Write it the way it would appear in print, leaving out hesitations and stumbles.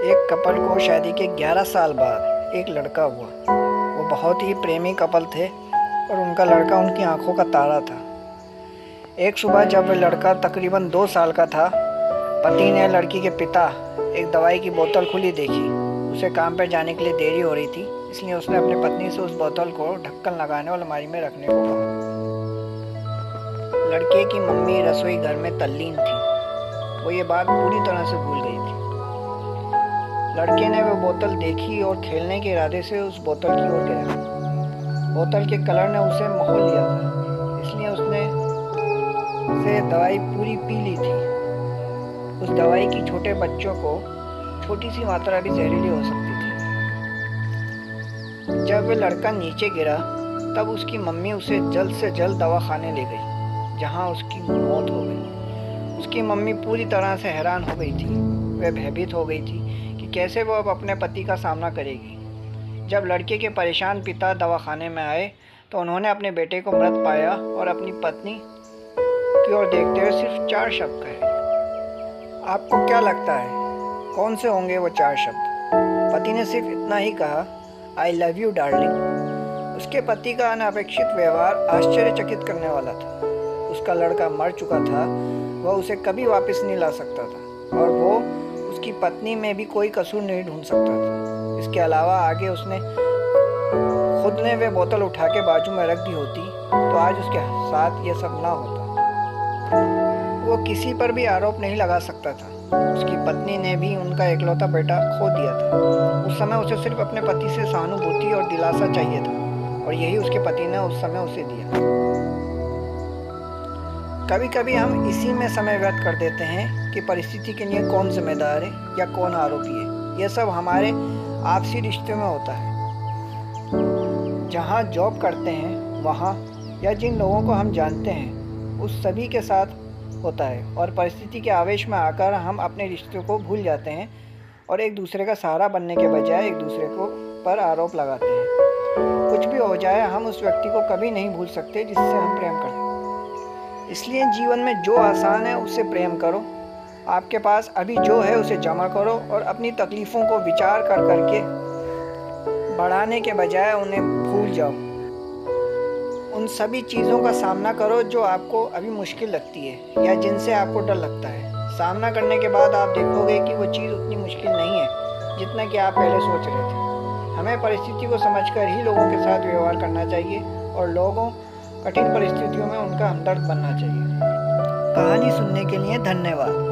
एक कपल को शादी के 11 साल बाद एक लड़का हुआ। वो बहुत ही प्रेमी कपल थे और उनका लड़का उनकी आंखों का तारा था। एक सुबह जब वह लड़का तकरीबन 2 साल का था, पति ने लड़की के पिता एक दवाई की बोतल खुली देखी। उसे काम पर जाने के लिए देरी हो रही थी, इसलिए उसने अपनी पत्नी से उस बोतल को ढक्कन लगाने और अलमारी में रखने को कहा। लड़के की मम्मी रसोई घर में तल्लीन थी। वो ये बात पूरी तरह से भूल गई थी। लड़के ने वो बोतल देखी और खेलने के इरादे से उस बोतल की ओर गया। बोतल के कलर ने उसे मोह लिया था, इसलिए उसने से दवाई पूरी पी ली थी। उस दवाई की छोटे बच्चों को छोटी सी मात्रा भी जहरीली हो सकती थी। जब वह लड़का नीचे गिरा तब उसकी मम्मी उसे जल्द से जल्द दवाखाने ले गई, जहां उसकी मौत हो गई। उसकी मम्मी पूरी तरह से हैरान हो गई थी। वह भयभीत हो गई थी कि कैसे वो अब अपने पति का सामना करेगी। जब लड़के के परेशान पिता दवाखाने में आए तो उन्होंने अपने बेटे को मृत पाया और अपनी पत्नी की ओर देखते हुए सिर्फ 4 शब्द कहे। आपको क्या लगता है कौन से होंगे वो 4 शब्द? पति ने सिर्फ इतना ही कहा, आई लव यू डार्लिंग। उसके पति का अनपेक्षित व्यवहार आश्चर्यचकित करने वाला था। उसका लड़का मर चुका था, वह उसे कभी वापस नहीं ला सकता था और वो उसकी पत्नी में भी कोई कसूर नहीं ढूंढ सकता था। इसके अलावा आगे उसने खुद ने वह बोतल उठा के बाजू में रख दी होती तो आज उसके साथ यह सब ना होता। वो किसी पर भी आरोप नहीं लगा सकता था। उसकी पत्नी ने भी उनका इकलौता बेटा खो दिया था। उस समय उसे सिर्फ अपने पति से सहानुभूति और दिलासा चाहिए था और यही उसके पति ने उस समय उसे दिया। कभी कभी हम इसी में समय व्यर्थ कर देते हैं कि परिस्थिति के लिए कौन जिम्मेदार है या कौन आरोपी है। यह सब हमारे आपसी रिश्ते में होता है। जहाँ जॉब करते हैं वहाँ या जिन लोगों को हम जानते हैं उस सभी के साथ होता है और परिस्थिति के आवेश में आकर हम अपने रिश्तों को भूल जाते हैं और एक दूसरे का सहारा बनने के बजाय एक दूसरे को पर आरोप लगाते हैं। कुछ भी हो जाए, हम उस व्यक्ति को कभी नहीं भूल सकते जिससे हम प्रेम करते हैं। इसलिए जीवन में जो आसान है उससे प्रेम करो। आपके पास अभी जो है उसे जमा करो और अपनी तकलीफ़ों को विचार कर करके बढ़ाने के बजाय उन्हें भूल जाओ। उन सभी चीज़ों का सामना करो जो आपको अभी मुश्किल लगती है या जिनसे आपको डर लगता है। सामना करने के बाद आप देखोगे कि वो चीज़ उतनी मुश्किल नहीं है जितना कि आप पहले सोच रहे थे। हमें परिस्थिति को समझकर ही लोगों के साथ व्यवहार करना चाहिए और लोगों कठिन परिस्थितियों में उनका हमदर्द बनना चाहिए। कहानी सुनने के लिए धन्यवाद।